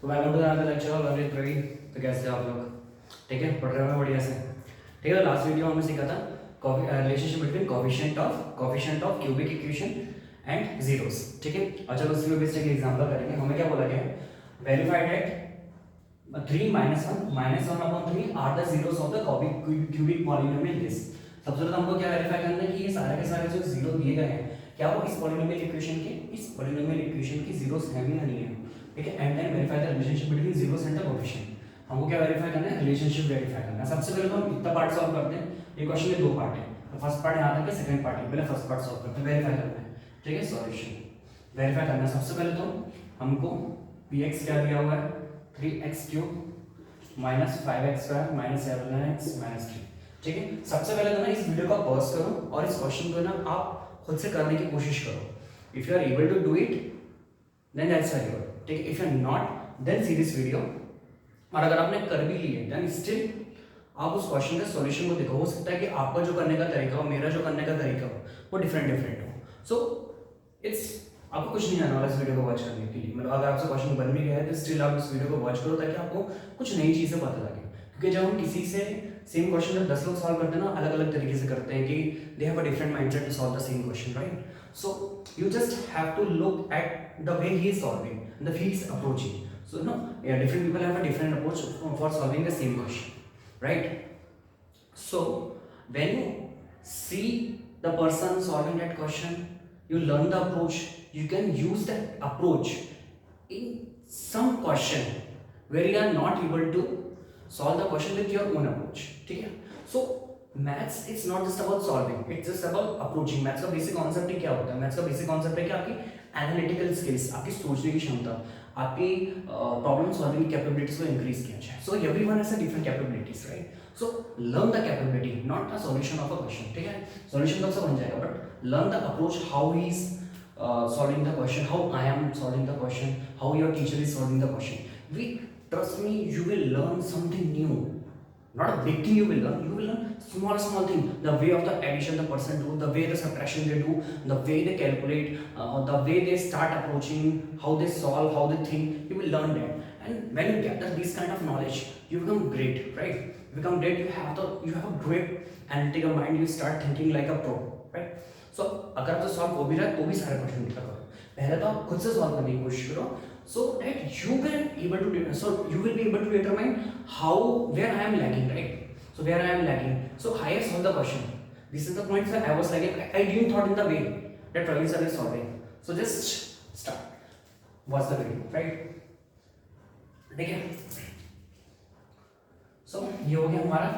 तो welcome to the lecture of learning Praveen. तो कैसे आप लोग? ठीक है, पढ़ रहे हो बढ़िया से? ठीक है, लास्ट वीडियो हमने सीखा था relationship between coefficient of cubic equation and zeros. ठीक है, अच्छा तो उसी में बेस्ड एक एग्जांपल करेंगे। हमें क्या बोला गया है, verified that 3 -1 upon 3 are the zeros of the cubic polynomial this. सबसे पहले हमको क्या वेरीफाई करना है कि ये सारे के सारे जो जीरो दिए गए हैं क्या वो इस पॉलिनोमियल इक्वेशन के जीरोस हैं भी या नहीं है। ठीक है, and then verify the relationship between zeros and the coefficient. हमको क्या वेरीफाई करना है, रिलेशनशिप वेरीफाई करना है। सबसे पहले तो हम इतना पार्ट सॉल्व करते हैं। ये क्वेश्चन में दो पार्ट है, तो फर्स्ट पार्ट यहाँ तक है, सेकंड पार्ट है। पहले फर्स्ट पार्ट सॉल्व करते हैं, वेरीफाई करना है। ठीक है, सॉल्यूशन वेरीफाई करना है। सबसे पहले तो हमको px क्या दिया हुआ है, 3x³ -5x² -7x -3। ठीक है, सबसे पहले तो ना इस वीडियो को पॉज करो और इस क्वेश्चन को ना आप खुद से करने की कोशिश करो। If you are able to do it then that's very good. ठीक है, if you are not then see this video. और अगर आपने कर भी ली है देन स्टिल आप उस क्वेश्चन के सॉल्यूशन को देखो। हो सकता है कि आपका जो करने का तरीका हो, मेरा जो करने का तरीका हो, वो डिफरेंट हो। सो इट्स आपको कुछ नहीं आने वाला इस वीडियो को वॉच करने के लिए। मतलब अगर आपसे क्वेश्चन बन भी गया है तो स्टिल आप इस वीडियो को वॉच करो ताकि आपको कुछ नई चीज़ें पता लगे। क्योंकि जब हम किसी से सेम क्वेश्चन जब 10 लोग सॉल्व करते हैं ना, अलग अलग तरीके से करते हैं कि they have a different mindset to solve the same question, right? So you just have to look at the way he is solving, the way he is approaching. So no, yeah, different people have a different approach for solving the same question, right? So when you see the person solving that question, you learn the approach. You can use that approach in some question where you are not able to solve the question with your own approach. ठीक है? So maths it's not just about solving, it's just about approaching. maths का basic concept ही क्या होता है? maths का basic concept है कि आपकी एनालिटिकल स्किल्स, आपकी सोचने की क्षमता, आपकी प्रॉब्लम सॉल्विंग की कैपेबिलिटीज को इंक्रीज किया जाए. So everyone has a different capabilities, right? So learn the capability, not the solution of a question. ठीक है, सॉल्यूशन कब से बन जाएगा, but learn the approach, how he is solving the question, how I am solving the question, how your teacher is solving the question. We trust me, you will learn something new. Not a big thing you will learn small thing. The way of the addition the person do, the way the subtraction they do, the way they calculate, the way they start approaching, how they solve, how they think, you will learn that. And when you gather this kind of knowledge, you become great, right? You become great, you have a great analytical mind, you start thinking like a pro, right? So अगर आप तो solve हो भी रहा है तो भी सारे क्वेश्चन लिखा करो. पहले तो आप खुद से सॉल्व करने की कोशिश करो, so that you will be able to determine where I am lagging, right? So where I am lagging, so I have solved the question. This is the point that I was lagging. I didn't thought in the way that Praveen sir is solving. So just start, watch the video, right? ठीक है, so ये हो गया हमारा.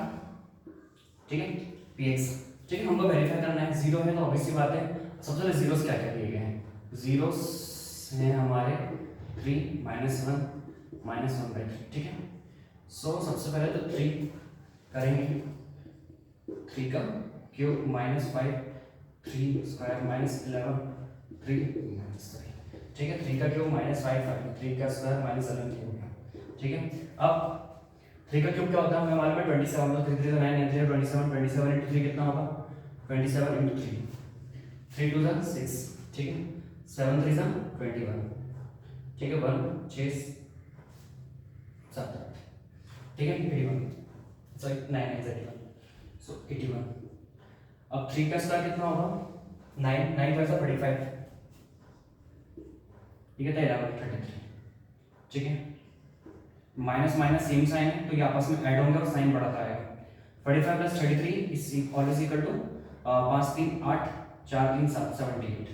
ठीक है, px. ठीक है, हमको वेरीफाई करना है. जीरो है तो ऑब्वियस सी बात है. सबसे पहले जीरोस क्या क्या दिए गए हैं? जीरोस हैं हमारे 3 -1 -1/3. ठीक है, सो सबसे पहले तो 3 करेंगे. 3 का क्यूब -5 3 स्क्वायर -11 3 -3. ठीक है, 3 का क्यूब -5 3 का स्क्वायर -11 हो गया. ठीक है, अब 3 का क्यूब क्या होता है हमें मालूम है 27. तो 3 3 9 9 3 27 into 3 कितना होगा? 27 into 3. 3 2 6. ठीक है, 7 3 21. ठीक है, 1 6 7. ठीक है, 81. सॉरी 9 81. सो 81. अब 3 का स्क्वायर कितना होगा? 9 9 5 35. ठीक है, 33. ठीक है, माइनस माइनस सेम साइन है तो ये आपस में ऐड होंगे और साइन बढ़ाता आएगा. 45 + 33 इज इक्वल टू 5 3 8 4 3 7 78.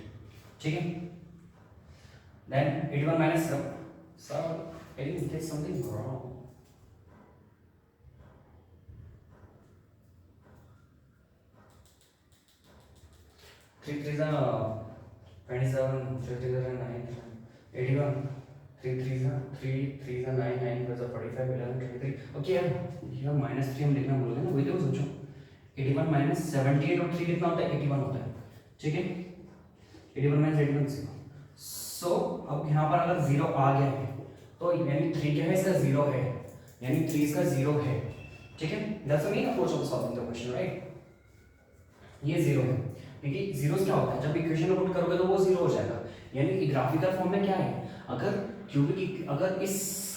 ठीक है, then 81 minus so I think there's something wrong. Three 3s are 27, 3 3s are 9, 81, 3 3s are 9, 9 plus 45, 11, 23. Okay यार, ये -3 हम लिखना भूल गए ना, वही तो सोचो. 81 minus 78 और 3 कितना होता है? 81 होता है. ठीक है, 81 minus 81 0. सो अब यहाँ पर अगर 0 आ गया है तो यानी 3 क्या है? इसका 0 है, यानी 3 इसका 0 है. ठीक है, that's the main approach of solving the question, right? ये 0 है क्योंकि जीरोस क्या होता है, जब इक्वेशन में पुट करोगे तो वो 0 हो जाएगा. यानी कि ग्राफिकल फॉर्म में क्या है, अगर इस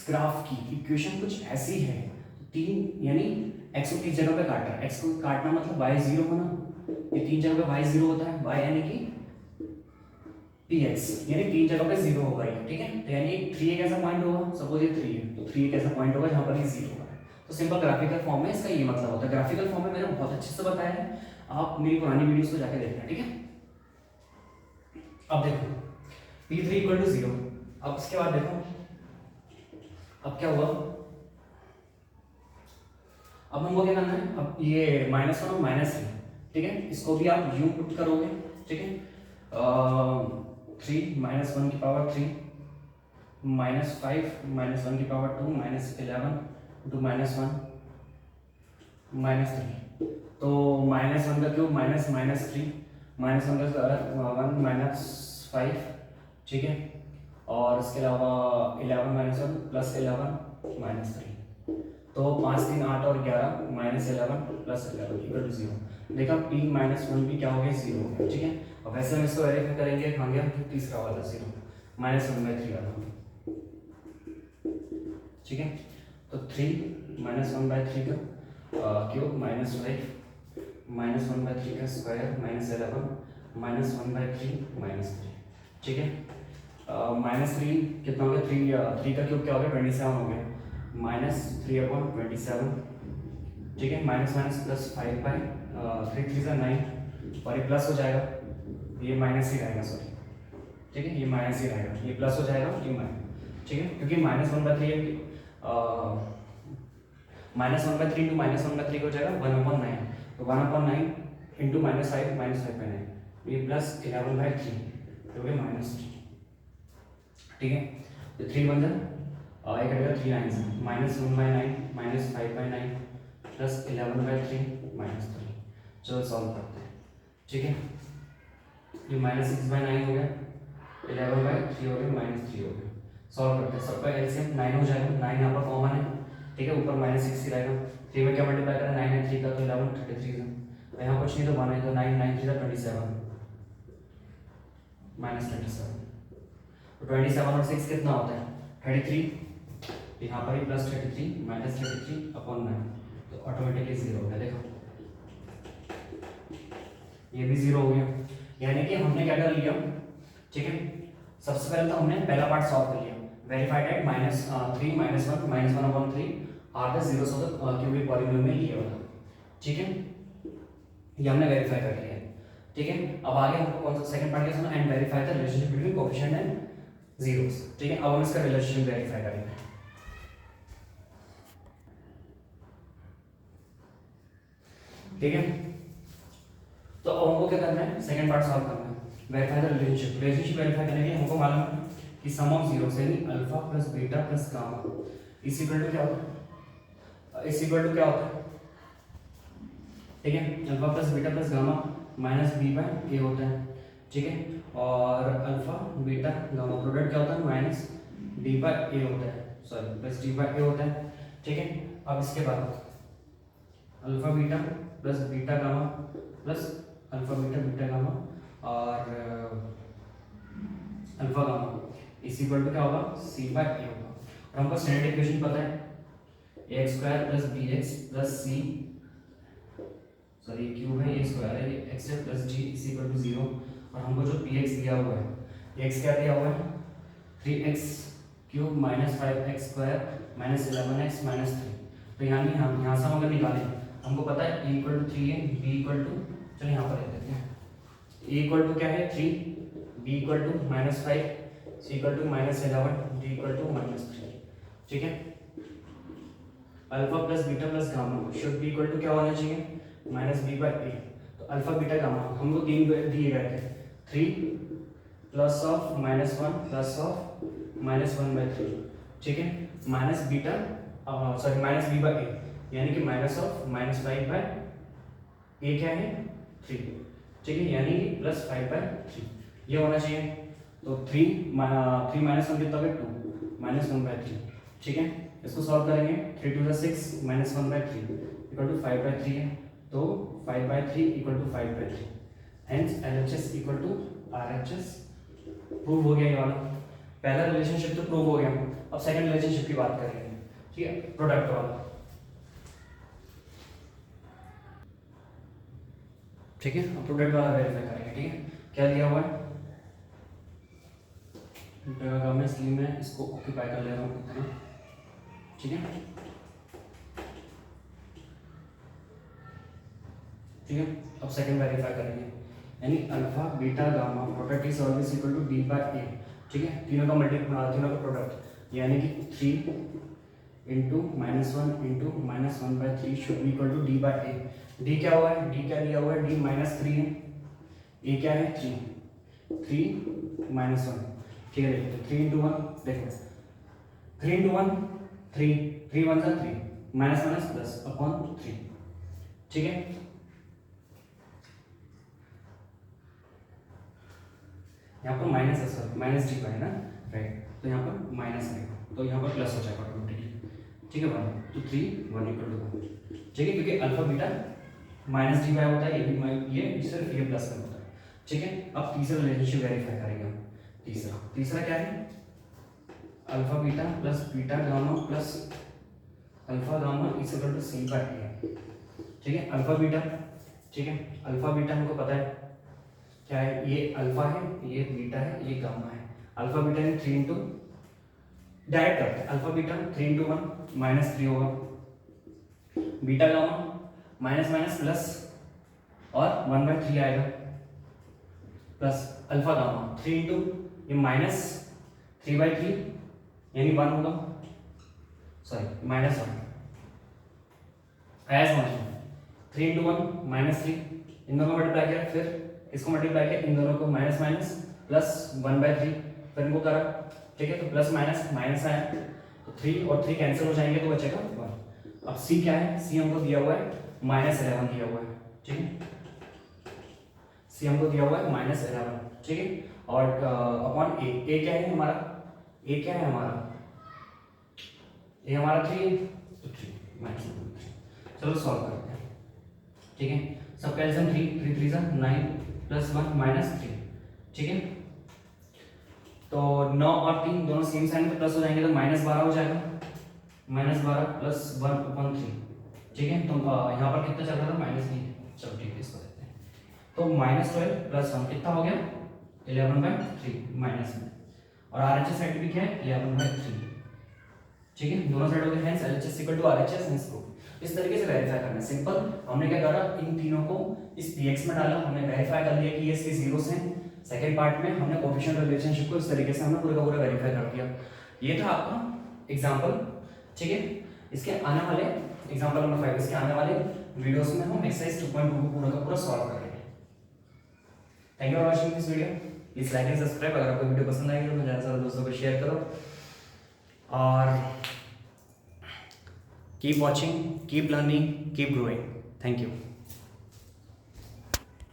ग्राफ की इक्वेशन कुछ ऐसी है, तीन यानी x को 3 जगह पे काट रहा है, x को काटना मतलब y 0 होना, ये 3 जगह पे y 0 होता है, y यानी कि px यानी 3 जगह पे 0 होगा ये, ठीक है। तो यानी 3 एक ऐसा पॉइंट होगा, सपोज ये 3 है, तो 3 एक ऐसा पॉइंट होगा जहां पर ये 0 होगा। तो सिंपल ग्राफिकल फॉर्म में इसका ये मतलब होता है। ग्राफिकल फॉर्म में मैंने बहुत अच्छे से बताया है, आप मेरी पुरानी वीडियोस को जाके देखना, ठीक है। अब देखो p3 इक्वल टू 0, अब इसके बाद देखो अब क्या हुआ, अब हमको क्या करना है, अब ये -1 और -3, ठीक है, इसको भी आप यूं पुट करोगे, ठीक है। 3 -1 की पावर 3 -5 -1 की पावर 2 -11 टू -1 -3, तो -1 का क्यूब -3 -1 का स्क्वायर 1 -5, ठीक है, और इसके अलावा 11 -1 प्लस 11 -3, तो 5 3 8 और 11 -11 प्लस 11 इक्वल टू 0। देखा p -1 भी क्या हो गया, 0 हो गया, ठीक है। अब वैसे हम इसको वेरीफाई करेंगे, कहाँ गया तीसरा वाला 0 -1/3 वाला, ठीक है। तो 3 -1/3 का क्यूब -5 -1/3 का स्क्वायर -11 -1/3 -3, ठीक है। -3 कितना हो गया, 3 का क्यूब क्या हो गया 27 हो गया, -3/27, ठीक है। माइनस प्लस 5/3 3 9, और ये प्लस हो जाएगा, ये माइनस ही रहेगा, सॉरी, ठीक है, ये माइनस ही रहेगा, ये प्लस हो जाएगा, ये माइनस, ठीक है, क्योंकि -1/3 -1/3 इंटू -1/3 हो जाएगा 1/9, तो 1/9 इंटू -5 -5/9, ये प्लस 11/3 हो गया -3, ठीक है। तो 3 बन जाए एक कटेगा 3 9 -1/9 -5/9 प्लस 11/3 -3। चलो सॉल्व करते हैं, ठीक है। ये -6/9 हो गया, 11/3 हो गया, -3 हो गया। सॉल्व करते हैं, सबका एलसीएम 9 हो जाएगा, 9 यहाँ पर कॉमन है, ठीक है, ऊपर -6 ही रहेगा, 3 में क्या मल्टीप्लाई करें, 9 है 3 का, तो 11 33 है, तो यहाँ कुछ नहीं तो 1 है, तो 9 9 3 27 -27, तो 27 और 6 कितना होता है 33, यहाँ पर ही प्लस 33 -33/9, तो ऑटोमेटिकली 0 हो गया। देखो ये भी 0 हो गया, यानी कि हमने क्या कर लिया, ठीक है। सबसे पहले तो हमने पहला पार्ट सॉल्व कर लिया, verified at -3 -1 -1/3 are the zeros of the cubic polynomial ये वाला, ठीक है, ये हमने वेरीफाई कर लिया, ठीक है। अब आगे हमको कौन सा सेकंड पार्ट क्या सुना, and verify the relationship between coefficient and zeros, ठीक है। अब हम इसका रिलेशनशिप वेरीफाई करेंगे, ठीक है। तो अब हमको क्या करना है, सेकंड पार्ट सॉल्व करना है, वेरीफाई द रिलेशनशिप वेरीफाई करने के लिए हमको मालूम है कि सम ऑफ जीरोस यानी alpha plus beta plus gamma is equal to क्या होता है, इज इक्वल टू क्या होता है, ठीक है, alpha plus beta plus gamma minus B by A होता है, ठीक है, और अल्फा बीटा गामा प्रोडक्ट क्या होता है माइनस डी बाय ए होता है, sorry plus D by A होता है, ठीक है। अब इसके बाद alpha beta plus beta gamma plus alpha beta beta gamma और अल्फा गामा इस इक्वल टू क्या होगा, सी बाय ए होगा। और हमको स्टैंडर्ड इक्वेशन पता है, X square plus B X plus C, sorry cube है, ये स्क्वायर है, ये एक्स है plus G is equal to 0, और हमको जो पी एक्स दिया हुआ है, एक्स क्या दिया हुआ है 3x cube minus 5x square minus 11x minus 3, तो यानी हम यहाँ से हम अगर निकालें, हमको पता है a इक्वल टू 3 है, b इक्वल टू, चलिए यहाँ पर लिख देते हैं, a इक्वल टू क्या है 3, b equal to -5, c equal to -11, d equal to -3, ठीक है। Alpha plus beta plus gamma should be equal to क्या होना चाहिए -b बाय a, तो अल्फा बीटा गामा हमको तीन दिए गए थे, 3 प्लस ऑफ -1 प्लस ऑफ -1/3, ठीक है, minus beta sorry minus B by A, यानी कि माइनस ऑफ -5 बाय ए क्या है 3, ठीक है, यानी कि प्लस 5/3 ये होना चाहिए। तो 3 माइनस 1 कितना हो गया 2 -1/3, ठीक है। इसको सॉल्व करेंगे, 3 2 6 -1/3 इक्वल टू 5/3 है, तो 5/3 equal to 5/3, hence LHS equal to RHS prove हो गया ये वाला, पहला रिलेशनशिप तो प्रूव हो गया। अब सेकंड रिलेशनशिप की बात करेंगे, ठीक है, प्रोडक्ट वाला, ठीक है। अब प्रोडक्ट वाला वेरीफाई करेंगे, ठीक है। क्या दिया हुआ है, जगह में इसलिए मैं इसको ऑक्यूपाई कर ले रहा हूँ इतना, ठीक है, ठीक है। अब सेकंड वेरीफाई करेंगे, यानी alpha beta gamma product is always equal to D by A, ठीक है। तीनों का तीनों का प्रोडक्ट यानी कि 3 into -1 into -1/3 should be equal to D by A. D क्या हुआ है, डी क्या दिया हुआ है, डी -3 है, ए क्या है 3 -1, ठीक है। देखो 3 इंटू 1, देखो 3 इंटू 1 3, 3 1 सा 3, माइनस माइनस प्लस अपॉन 3, ठीक है। यहाँ पर माइनस है, सर माइनस डी है ना, राइट, तो यहाँ पर माइनस आएगा, तो यहाँ पर प्लस हो जाएगा ऑटोमेटिकली, ठीक है। 1 तो 3 1 इक्वल टू 1, ठीक है, क्योंकि अल्फा बीटा माइनस डी होता है, ये सिर्फ ये प्लस में होता है, ठीक है। अब तीसरा रिलेशनशिप वेरीफाई करेंगे हम। तीसरा क्या है, alpha beta plus beta gamma plus alpha gamma is equal to C by A, ठीक है। अल्फा बीटा, ठीक है, अल्फा बीटा हमको पता है क्या है, ये अल्फा है, ये बीटा है, ये गामा है। अल्फा बीटा है 3 इंटू, डायरेक्ट करते हैं, अल्फा बीटा 3 इंटू 1 -3 होगा, beta gamma minus minus plus और 1/3 आएगा, प्लस अल्फा गामा 3 इंटू ये -3/3 यानी 1 होगा, सॉरी -1 एज फंक्शन 3 इंटू 1 -3, इन दोनों को मल्टीप्लाई किया, फिर इसको मल्टीप्लाई किया, इन दोनों को माइनस माइनस प्लस 1/3, फिर इनको करा, ठीक है, तो प्लस माइनस माइनस आया, तो 3 और 3 कैंसिल हो जाएंगे तो बचेगा 1। अब सी क्या है, सी हमको दिया हुआ है -11 दिया हुआ है, ठीक है, सी हमको दिया हुआ है -11, ठीक है। और अपॉन ए क्या है हमारा, ए क्या है हमारा, ए हमारा 3 तो 3 -3, चलो सॉल्व करते हैं, ठीक है। सब कैल्शियम 3 3 सा 9 प्लस 1 -3, ठीक है। तो 9 और 3 दोनों सेम साइन में प्लस हो जाएंगे, तो -12 हो जाएगा, -12 प्लस 1/3, ठीक है। तो यहाँ पर कितना चल रहा था, माइनस नहीं, चलो ठीक है, इसको देते हैं, तो -12 प्लस 1 कितना हो गया 11/3 माइनस में, और RHS साइड भी क्या है 11/3, ठीक है, दोनों साइड हो गए, hence LHS equal to RHS, hence proof. इस तरीके से वेरीफाई करना है, सिंपल। हमने क्या करा, इन तीनों को इस px में डाला, हमने वेरीफाई कर लिया कि ये इसके जीरोस हैं। सेकंड पार्ट में हमने कोएफिशिएंट रिलेशनशिप को इस तरीके से हमने पूरा का पूरा वेरीफाई कर दिया। ये था आपका एग्जांपल, ठीक है। इसके आने वाले एग्जांपल नंबर 5, इसके आने वाले वीडियोस में हम एक्सरसाइज 2.2 को पूरा का पूरा सॉल्व करेंगे। Thank you for watching this video, please like and subscribe. अगर आपको वीडियो पसंद आई तो ज़्यादा से ज़्यादा दोस्तों को शेयर करो, और keep watching, keep learning, keep growing. Thank you.